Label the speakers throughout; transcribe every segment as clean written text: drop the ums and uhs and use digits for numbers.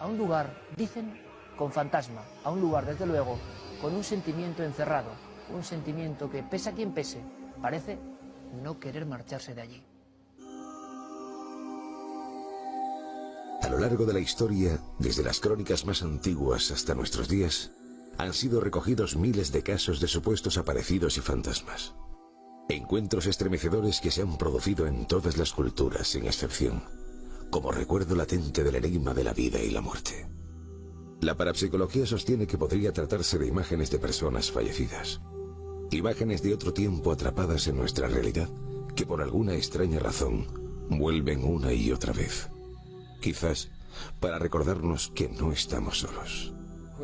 Speaker 1: a un lugar, dicen, con fantasma, a un lugar, desde luego, con un sentimiento encerrado, un sentimiento que, pese a quien pese, parece no querer marcharse de allí.
Speaker 2: A lo largo de la historia, desde las crónicas más antiguas hasta nuestros días, han sido recogidos miles de casos de supuestos aparecidos y fantasmas. Encuentros estremecedores que se han producido en todas las culturas, sin excepción, como recuerdo latente del enigma de la vida y la muerte. La parapsicología sostiene que podría tratarse de imágenes de personas fallecidas. Imágenes de otro tiempo atrapadas en nuestra realidad, que por alguna extraña razón vuelven una y otra vez. Quizás para recordarnos que no estamos solos.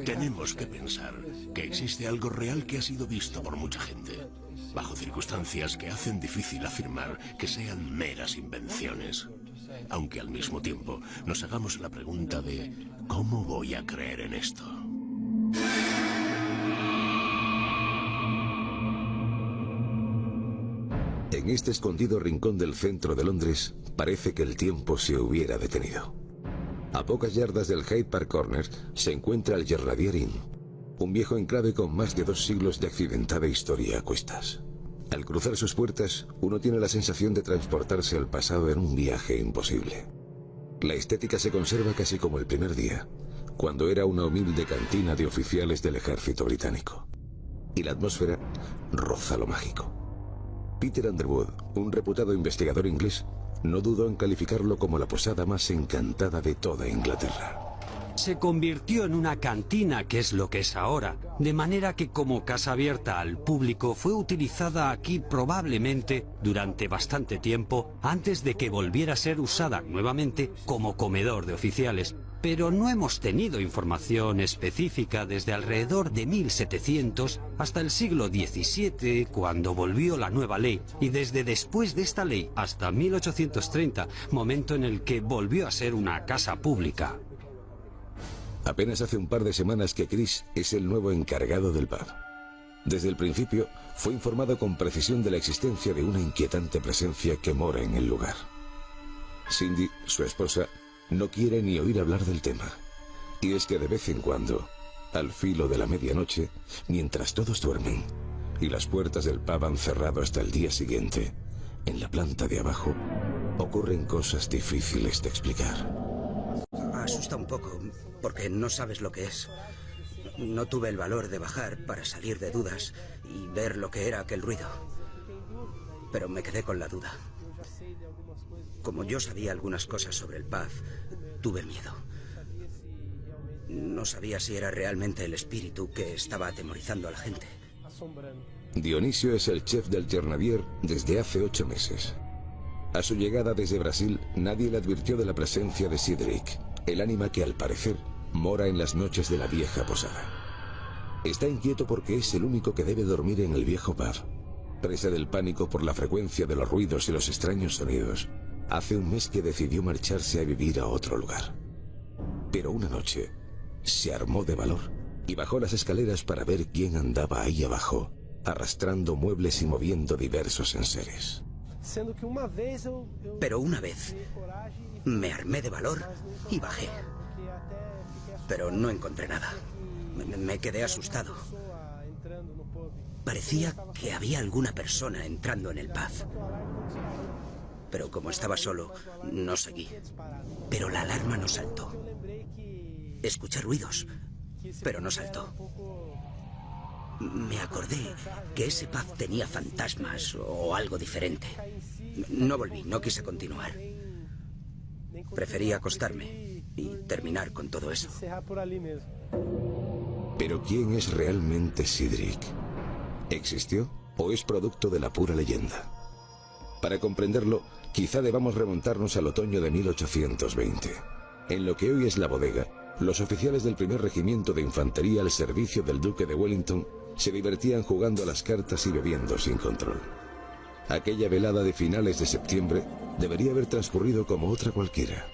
Speaker 3: Tenemos que pensar que existe algo real que ha sido visto por mucha gente, bajo circunstancias que hacen difícil afirmar que sean meras invenciones. Aunque al mismo tiempo nos hagamos la pregunta de ¿cómo voy a creer en esto?
Speaker 2: En este escondido rincón del centro de Londres, parece que el tiempo se hubiera detenido. A pocas yardas del Hyde Park Corner se encuentra el Grenadier Inn, un viejo enclave con más de 2 siglos de accidentada historia a cuestas. Al cruzar sus puertas, uno tiene la sensación de transportarse al pasado en un viaje imposible. La estética se conserva casi como el primer día, cuando era una humilde cantina de oficiales del ejército británico. Y la atmósfera roza lo mágico. Peter Underwood, un reputado investigador inglés, no dudó en calificarlo como la posada más encantada de toda Inglaterra.
Speaker 4: Se convirtió en una cantina, que es lo que es ahora, de manera que como casa abierta al público fue utilizada aquí probablemente durante bastante tiempo antes de que volviera a ser usada nuevamente como comedor de oficiales. Pero no hemos tenido información específica desde alrededor de 1700 hasta el siglo XVII, cuando volvió la nueva ley, y desde después de esta ley hasta 1830, momento en el que volvió a ser una casa pública.
Speaker 2: Apenas hace un par de semanas que Chris es el nuevo encargado del pub. Desde el principio fue informado con precisión de la existencia de una inquietante presencia que mora en el lugar. Cindy, su esposa, no quiere ni oír hablar del tema. Y es que de vez en cuando, al filo de la medianoche, mientras todos duermen y las puertas del pub han cerrado hasta el día siguiente, en la planta de abajo ocurren cosas difíciles de explicar.
Speaker 5: Asusta un poco, porque no sabes lo que es. No tuve el valor de bajar para salir de dudas y ver lo que era aquel ruido. Pero me quedé con la duda. Como yo sabía algunas cosas sobre el pub, tuve miedo. No sabía si era realmente el espíritu que estaba atemorizando a la gente.
Speaker 2: Dionisio es el chef del Grenadier desde hace 8 meses. A su llegada desde Brasil, nadie le advirtió de la presencia de Cedric, el ánima que al parecer mora en las noches de la vieja posada. Está inquieto porque es el único que debe dormir en el viejo pub. Presa del pánico por la frecuencia de los ruidos y los extraños sonidos, hace un mes que decidió marcharse a vivir a otro lugar. Pero una noche se armó de valor y bajó las escaleras para ver quién andaba ahí abajo, arrastrando muebles y moviendo diversos enseres.
Speaker 5: Pero una vez me armé de valor y bajé. Pero no encontré nada. Me quedé asustado. Parecía que había alguna persona entrando en el pub. Pero como estaba solo, no seguí. Pero la alarma no saltó. Escuché ruidos, pero no saltó. Me acordé que ese pub tenía fantasmas o algo diferente. No volví, no quise continuar. Preferí acostarme y terminar con todo eso.
Speaker 2: Pero ¿quién es realmente Cedric? ¿Existió o es producto de la pura leyenda? Para comprenderlo, quizá debamos remontarnos al otoño de 1820. En lo que hoy es la bodega, los oficiales del primer regimiento de infantería al servicio del duque de Wellington se divertían jugando a las cartas y bebiendo sin control. Aquella velada de finales de septiembre debería haber transcurrido como otra cualquiera.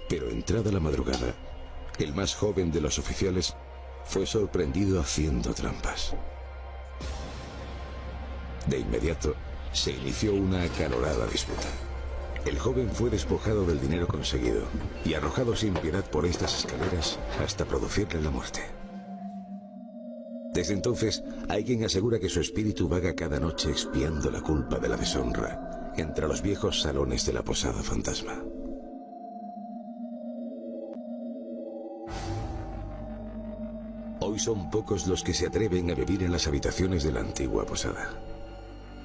Speaker 2: Pero entrada la madrugada, el más joven de los oficiales fue sorprendido haciendo trampas. De inmediato, se inició una acalorada disputa. El joven fue despojado del dinero conseguido y arrojado sin piedad por estas escaleras hasta producirle la muerte. Desde entonces, hay quien asegura que su espíritu vaga cada noche expiando la culpa de la deshonra entre los viejos salones de la posada fantasma. Hoy son pocos los que se atreven a vivir en las habitaciones de la antigua posada.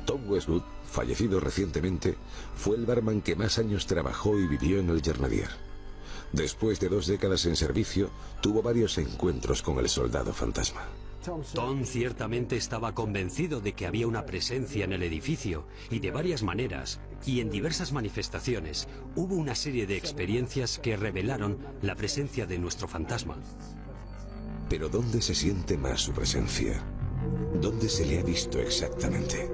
Speaker 2: Tom Westwood, fallecido recientemente, fue el barman que más años trabajó y vivió en el Grenadier. Después de 2 décadas en servicio, tuvo varios encuentros con el soldado fantasma.
Speaker 4: Tom ciertamente estaba convencido de que había una presencia en el edificio, y de varias maneras, y en diversas manifestaciones, hubo una serie de experiencias que revelaron la presencia de nuestro fantasma.
Speaker 2: Pero ¿dónde se siente más su presencia? ¿Dónde se le ha visto exactamente?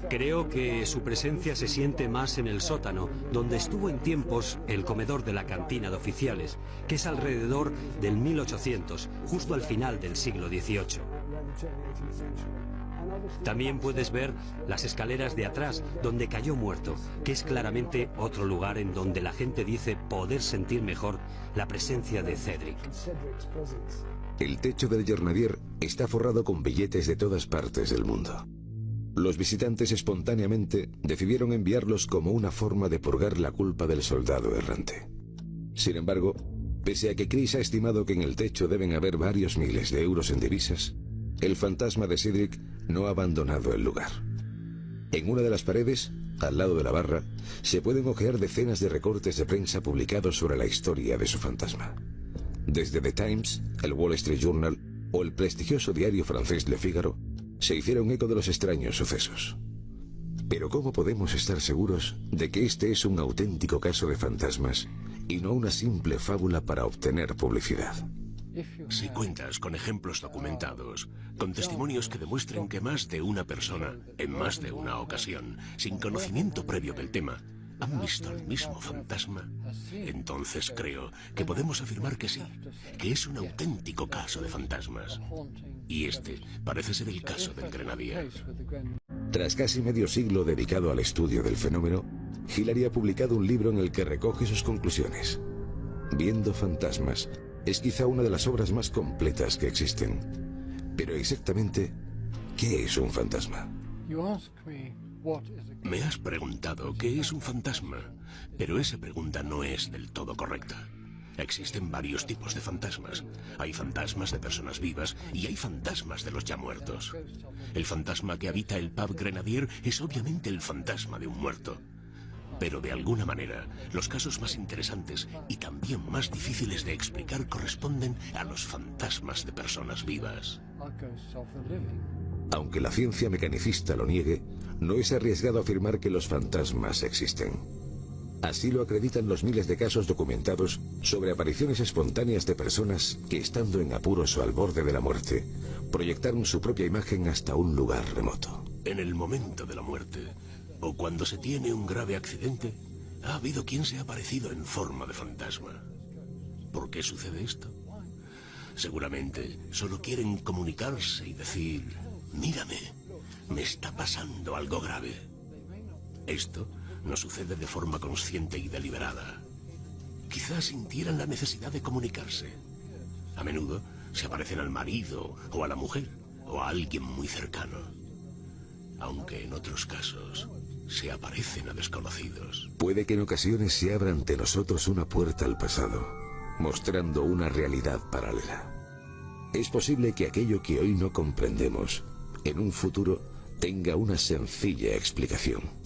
Speaker 4: Creo que su presencia se siente más en el sótano, donde estuvo en tiempos el comedor de la cantina de oficiales, que es alrededor del 1800, justo al final del siglo XVIII. También puedes ver las escaleras de atrás, donde cayó muerto, que es claramente otro lugar en donde la gente dice poder sentir mejor la presencia de Cedric.
Speaker 2: El techo del Grenadier está forrado con billetes de todas partes del mundo. Los visitantes espontáneamente decidieron enviarlos como una forma de purgar la culpa del soldado errante. Sin embargo, pese a que Chris ha estimado que en el techo deben haber varios miles de euros en divisas, el fantasma de Cedric no ha abandonado el lugar. En una de las paredes, al lado de la barra, se pueden hojear decenas de recortes de prensa publicados sobre la historia de su fantasma. Desde The Times, el Wall Street Journal o el prestigioso diario francés Le Figaro se hicieron eco de los extraños sucesos. Pero ¿cómo podemos estar seguros de que este es un auténtico caso de fantasmas y no una simple fábula para obtener publicidad?
Speaker 3: Si cuentas con ejemplos documentados, con testimonios que demuestren que más de una persona, en más de una ocasión, sin conocimiento previo del tema, han visto el mismo fantasma, entonces creo que podemos afirmar que sí, que es un auténtico caso de fantasmas. Y este parece ser el caso del Grenadier.
Speaker 2: Tras casi medio siglo dedicado al estudio del fenómeno, Hillary ha publicado un libro en el que recoge sus conclusiones. Viendo fantasmas es quizá una de las obras más completas que existen. Pero exactamente, ¿qué es un fantasma?
Speaker 3: Me has preguntado qué es un fantasma, pero esa pregunta no es del todo correcta. Existen varios tipos de fantasmas. Hay fantasmas de personas vivas y hay fantasmas de los ya muertos. El fantasma que habita el pub Grenadier es obviamente el fantasma de un muerto. Pero de alguna manera, los casos más interesantes y también más difíciles de explicar corresponden a los fantasmas de personas vivas.
Speaker 2: Aunque la ciencia mecanicista lo niegue, no es arriesgado afirmar que los fantasmas existen. Así lo acreditan los miles de casos documentados sobre apariciones espontáneas de personas que, estando en apuros o al borde de la muerte, proyectaron su propia imagen hasta un lugar remoto.
Speaker 3: En el momento de la muerte, o cuando se tiene un grave accidente, ha habido quien se ha aparecido en forma de fantasma. ¿Por qué sucede esto? Seguramente solo quieren comunicarse y decir: mírame, me está pasando algo grave. Esto no sucede de forma consciente y deliberada. Quizás sintieran la necesidad de comunicarse. A menudo se aparecen al marido o a la mujer o a alguien muy cercano. Aunque en otros casos se aparecen a desconocidos.
Speaker 2: Puede que en ocasiones se abra ante nosotros una puerta al pasado, mostrando una realidad paralela. Es posible que aquello que hoy no comprendemos, en un futuro, tenga una sencilla explicación.